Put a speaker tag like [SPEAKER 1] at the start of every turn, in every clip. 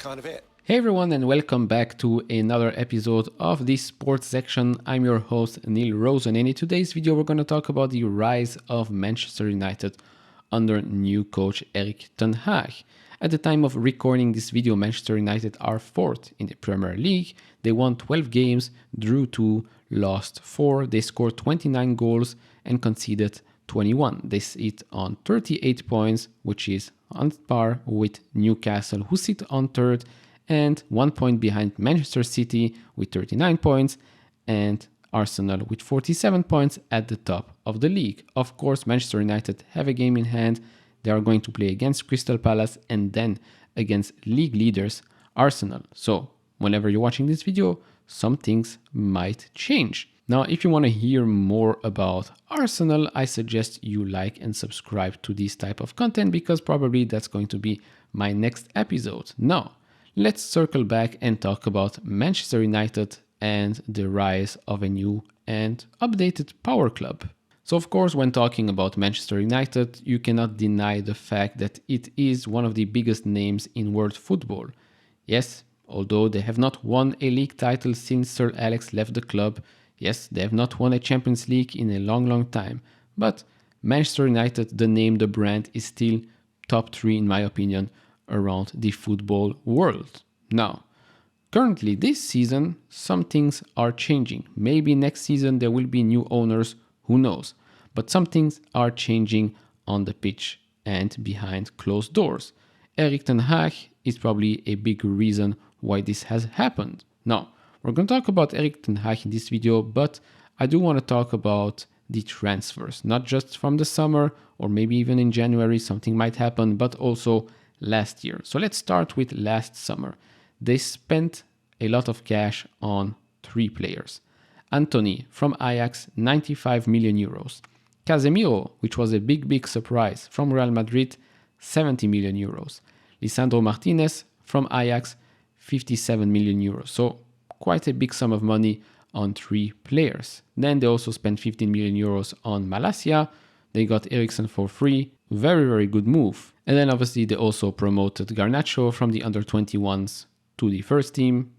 [SPEAKER 1] kind of it.
[SPEAKER 2] Hey everyone, and welcome back to another episode of the sports section. I'm your host Neil Rosen, and in today's video we're going to talk about the rise of Manchester United under new coach Erik ten Hag. At the time of recording this video, Manchester United are fourth in the Premier League. They won 12 games, drew 2, lost 4. They scored 29 goals and conceded 21. They sit on 38 points, which is on par with Newcastle, who sit on third, and 1 point behind Manchester City with 39 points and Arsenal with 47 points at the top of the league. Of course, Manchester United have a game in hand. They are going to play against Crystal Palace and then against league leaders Arsenal. So whenever you're watching this video, some things might change. Now, if you want to hear more about Arsenal, I suggest you like and subscribe to this type of content because probably that's going to be my next episode. Now, let's circle back and talk about Manchester United and the rise of a new and updated power club. So of course, when talking about Manchester United, you cannot deny the fact that it is one of the biggest names in world football. Yes, although they have not won a league title since Sir Alex left the club. Yes, they have not won a Champions League in a long time. But Manchester United, the name, the brand, is still top 3 in my opinion around the football world. Now, currently this season, some things are changing. Maybe next season there will be new owners, who knows? But some things are changing on the pitch and behind closed doors. Erik ten Hag is probably a big reason why this has happened. Now, we're going to talk about Erik ten Hag in this video, but I do want to talk about the transfers, not just from the summer or maybe even in January something might happen, but also last year. So let's start with last summer. They spent a lot of cash on 3 players. Anthony from Ajax, 95 million euros. Casemiro, which was a big surprise, from Real Madrid, 70 million euros. Lisandro Martinez from Ajax, 57 million euros. So quite a big sum of money on 3 players. Then they also spent 15 million euros on Malacia. They got Eriksen for free. Very good move. And then obviously they also promoted Garnacho from the under-21s to the first team.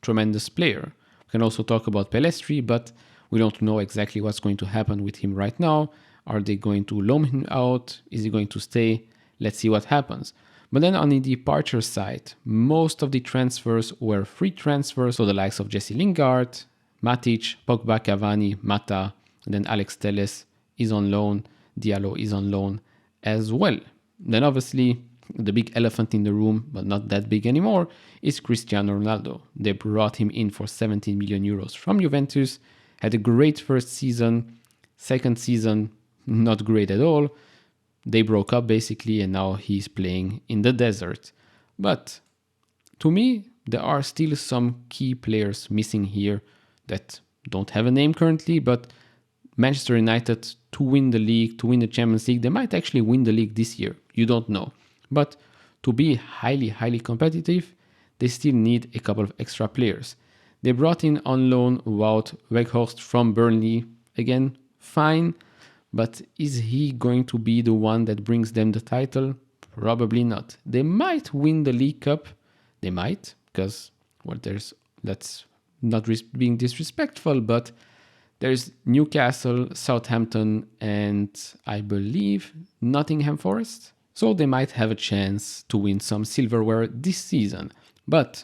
[SPEAKER 2] Tremendous player. We can also talk about Pelestri, but we don't know exactly what's going to happen with him right now. Are they going to loan him out? Is he going to stay? Let's see what happens. But then on the departure side, most of the transfers were free transfers. So the likes of Jesse Lingard, Matic, Pogba, Cavani, Mata, and then Alex Telles is on loan. Diallo is on loan as well. Then obviously the big elephant in the room, but not that big anymore, is Cristiano Ronaldo. They brought him in for 17 million euros from Juventus. Had a great first season. Second season, not great at all. They broke up basically and now he's playing in the desert. But to me, there are still some key players missing here that don't have a name currently, but Manchester United to win the league, to win the Champions League, they might actually win the league this year. You don't know. But to be highly competitive, they still need a couple of extra players. They brought in on loan Wout Weghorst from Burnley. Again, fine. But is he going to be the one that brings them the title? Probably not. They might win the League Cup. They might, because that's not being disrespectful, but there's Newcastle, Southampton, and I believe Nottingham Forest. So they might have a chance to win some silverware this season. But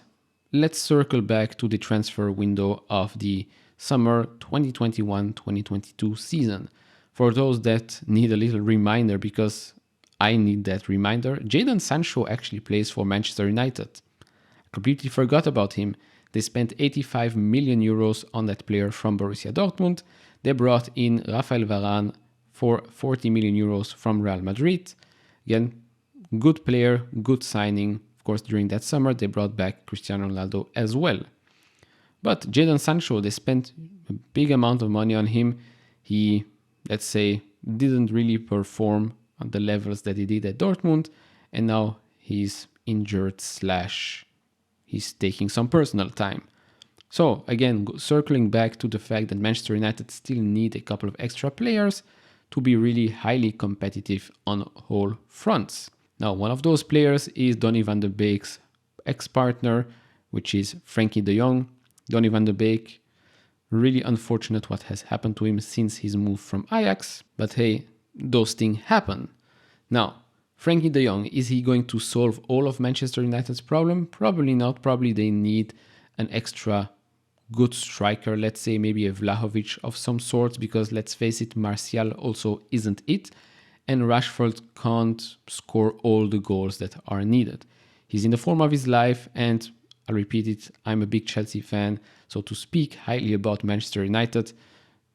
[SPEAKER 2] let's circle back to the transfer window of the summer 2021-2022 season. For those that need a little reminder, because I need that reminder, Jadon Sancho actually plays for Manchester United. I completely forgot about him. They spent 85 million euros on that player from Borussia Dortmund. They brought in Rafael Varane for 40 million euros from Real Madrid. Again, good player, good signing. Of course, during that summer, they brought back Cristiano Ronaldo as well. But Jadon Sancho, they spent a big amount of money on him. He, let's say, didn't really perform on the levels that he did at Dortmund. And now he's injured / he's taking some personal time. So again, circling back to the fact that Manchester United still need a couple of extra players to be really highly competitive on all fronts. Now, one of those players is Donny van de Beek's ex-partner, which is Frankie de Jong, Donny van de Beek. Really unfortunate what has happened to him since his move from Ajax, but hey, those things happen. Now, Frankie de Jong, is he going to solve all of Manchester United's problem? Probably not. Probably they need an extra good striker, let's say maybe a Vlahovic of some sort, because let's face it, Martial also isn't it, and Rashford can't score all the goals that are needed. He's in the form of his life, and I repeat it, I'm a big Chelsea fan, so to speak highly about Manchester United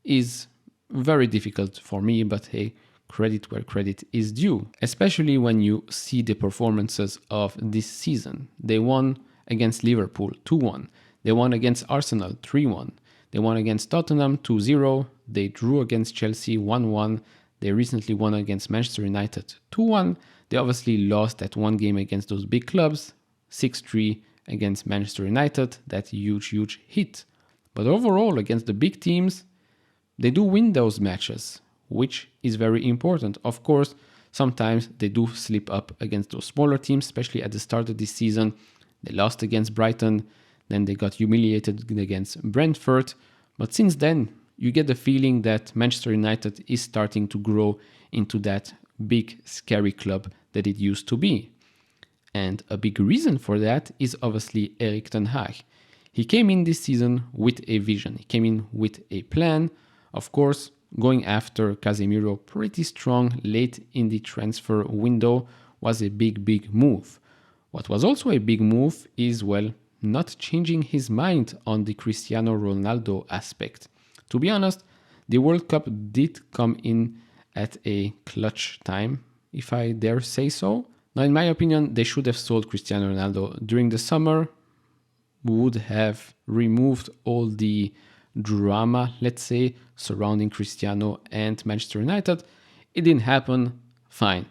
[SPEAKER 2] is very difficult for me, but hey, credit where credit is due, especially when you see the performances of this season. They won against Liverpool 2-1. They won against Arsenal 3-1. They won against Tottenham 2-0. They drew against Chelsea 1-1. They recently won against Manchester United 2-1. They obviously lost that one game against those big clubs, 6-3 against Manchester United, that huge hit. But overall, against the big teams, they do win those matches, which is very important. Of course, sometimes they do slip up against those smaller teams, especially at the start of this season. They lost against Brighton, then they got humiliated against Brentford. But since then, you get the feeling that Manchester United is starting to grow into that big, scary club that it used to be. And a big reason for that is obviously Erik ten Hag. He came in this season with a vision. He came in with a plan. Of course, going after Casemiro pretty strong late in the transfer window was a big move. What was also a big move is, well, not changing his mind on the Cristiano Ronaldo aspect. To be honest, the World Cup did come in at a clutch time, if I dare say so. Now, in my opinion, they should have sold Cristiano Ronaldo during the summer, would have removed all the drama, let's say, surrounding Cristiano and Manchester United. It didn't happen, fine.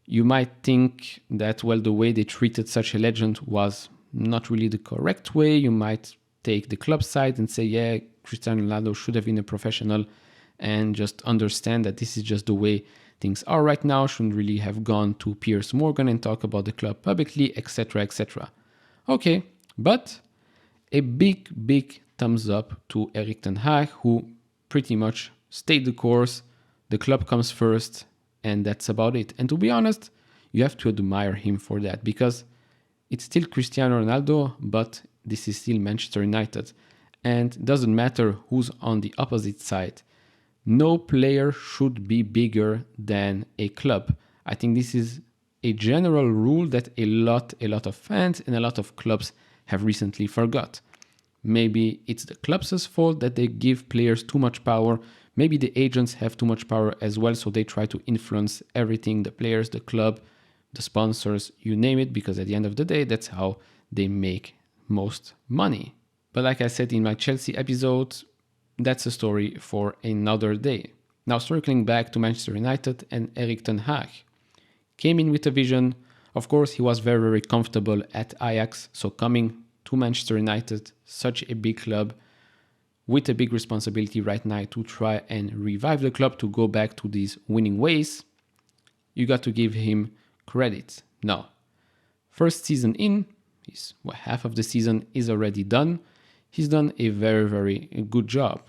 [SPEAKER 2] You might think that, well, the way they treated such a legend was not really the correct way. You might take the club side and say, yeah, Cristiano Ronaldo should have been a professional and just understand that this is just the way things are right now, shouldn't really have gone to Piers Morgan and talk about the club publicly, etc., etc. Okay, but a big thumbs up to Erik ten Hag, who pretty much stayed the course. The club comes first, and that's about it. And to be honest, you have to admire him for that, because it's still Cristiano Ronaldo, but this is still Manchester United. And it doesn't matter who's on the opposite side. No player should be bigger than a club. I think this is a general rule that a lot of fans and a lot of clubs have recently forgot. Maybe it's the club's fault that they give players too much power. Maybe the agents have too much power as well, so they try to influence everything, the players, the club, the sponsors, you name it, because at the end of the day, that's how they make most money. But like I said in my Chelsea episode, that's a story for another day. Now, circling back to Manchester United and Erik ten Hag. Came in with a vision. Of course, he was very comfortable at Ajax, so coming to Manchester United, such a big club, with a big responsibility right now to try and revive the club to go back to these winning ways, you got to give him credit. Now, first season in, half of the season is already done. He's done a very good job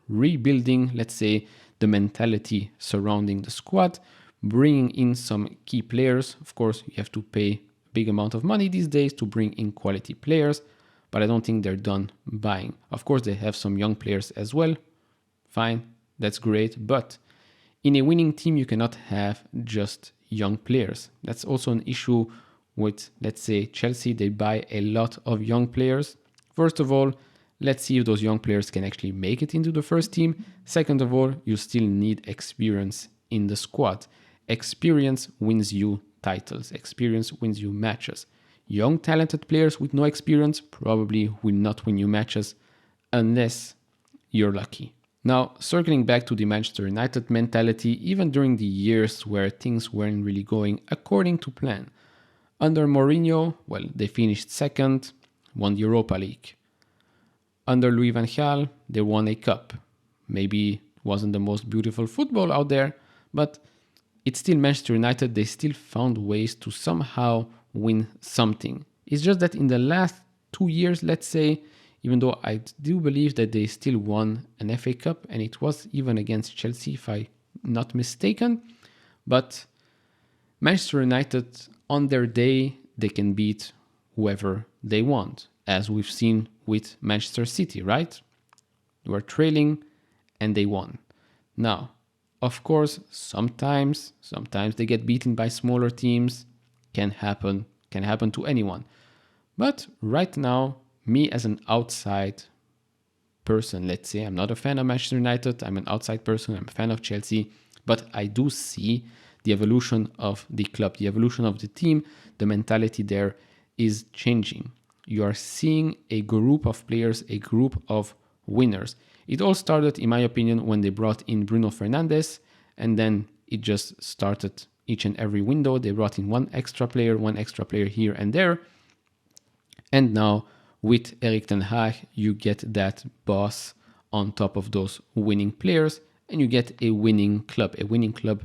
[SPEAKER 2] rebuilding, let's say, the mentality surrounding the squad, bringing in some key players. Of course, you have to pay a big amount of money these days to bring in quality players, but I don't think they're done buying. Of course, they have some young players as well. Fine, that's great, but in a winning team, you cannot have just young players. That's also an issue with, let's say, Chelsea. They buy a lot of young players. First of all, let's see if those young players can actually make it into the first team. Second of all, you still need experience in the squad. Experience wins you titles. Experience wins you matches. Young, talented players with no experience probably will not win you matches unless you're lucky. Now, circling back to the Manchester United mentality, even during the years where things weren't really going according to plan. Under Mourinho, well, they finished second, won the Europa League. Under Louis van Gaal, they won a cup. Maybe it wasn't the most beautiful football out there, but it's still Manchester United. They still found ways to somehow win something. It's just that in the last 2 years, let's say, even though I do believe that they still won an FA Cup, and it was even against Chelsea, if I'm not mistaken, but Manchester United, on their day, they can beat whoever they want, as we've seen with Manchester City, right? They were trailing and they won. Now, of course, sometimes they get beaten by smaller teams. Can happen to anyone. But right now, me as an outside person, let's say, I'm not a fan of Manchester United, I'm an outside person, I'm a fan of Chelsea, but I do see the evolution of the club, the evolution of the team, the mentality there is changing. You are seeing a group of players, a group of winners. It all started, in my opinion, when they brought in Bruno Fernandes, and then it just started each and every window. They brought in one extra player here and there. And now with Erik ten Hag, you get that boss on top of those winning players, and you get a winning club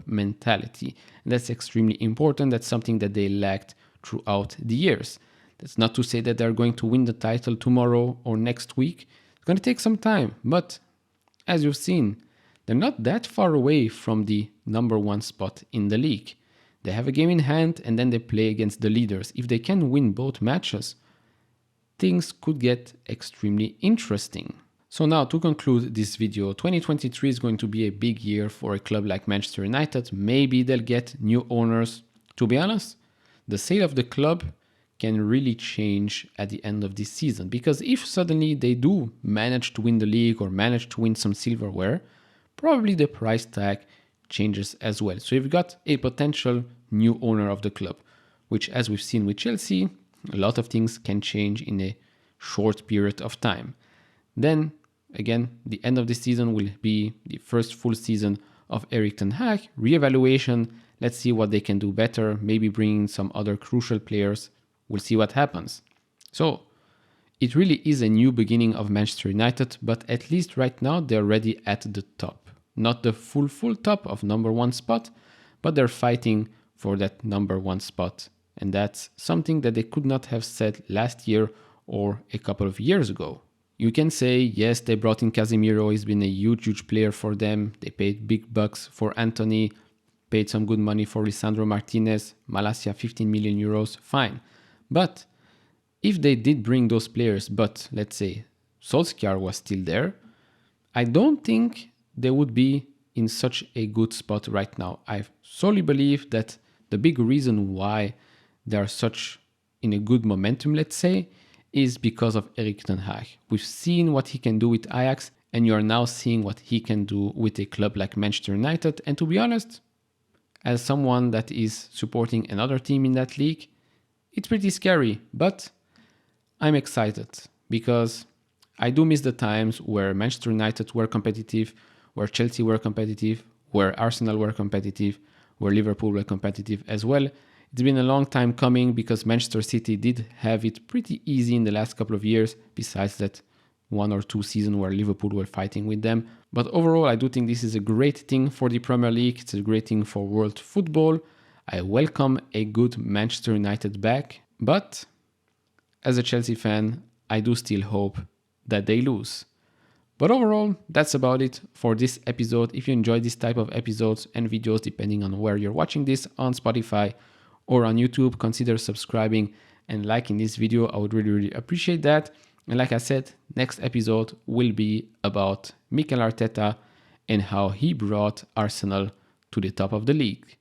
[SPEAKER 2] mentality. And that's extremely important. That's something that they lacked throughout the years. That's not to say that they're going to win the title tomorrow or next week. It's going to take some time, but as you've seen, they're not that far away from the number one spot in the league. They have a game in hand and then they play against the leaders. If they can win both matches, things could get extremely interesting. So now to conclude this video, 2023 is going to be a big year for a club like Manchester United. Maybe they'll get new owners. To be honest, the sale of the club can really change at the end of this season, because if suddenly they do manage to win the league or manage to win some silverware, probably the price tag changes as well. So you've got a potential new owner of the club, which, as we've seen with Chelsea, a lot of things can change in a short period of time. Then again, the end of the season will be the first full season of Erik ten Hag, reevaluation. Let's see what they can do better, maybe bring in some other crucial players. We'll see what happens. So it really is a new beginning of Manchester United, but at least right now they're already at the top. Not the full top of number one spot, but they're fighting for that number one spot. And that's something that they could not have said last year or a couple of years ago. You can say, yes, they brought in Casemiro, he's been a huge player for them. They paid big bucks for Anthony, paid some good money for Lisandro Martinez, Malacia 15 million euros, fine. But if they did bring those players, but let's say Solskjaer was still there, I don't think they would be in such a good spot right now. I solely believe that the big reason why they are such in a good momentum, let's say, is because of Erik ten Hag. We've seen what he can do with Ajax, and you are now seeing what he can do with a club like Manchester United. And to be honest, as someone that is supporting another team in that league, it's pretty scary, but I'm excited because I do miss the times where Manchester United were competitive, where Chelsea were competitive, where Arsenal were competitive, where Liverpool were competitive as well. It's been a long time coming because Manchester City did have it pretty easy in the last couple of years, besides that 1 or 2 seasons where Liverpool were fighting with them. But overall, I do think this is a great thing for the Premier League. It's a great thing for world football. I welcome a good Manchester United back, but as a Chelsea fan, I do still hope that they lose. But overall, that's about it for this episode. If you enjoyed this type of episodes and videos, depending on where you're watching this, on Spotify or on YouTube, consider subscribing and liking this video. I would really appreciate that. And like I said, next episode will be about Mikel Arteta and how he brought Arsenal to the top of the league.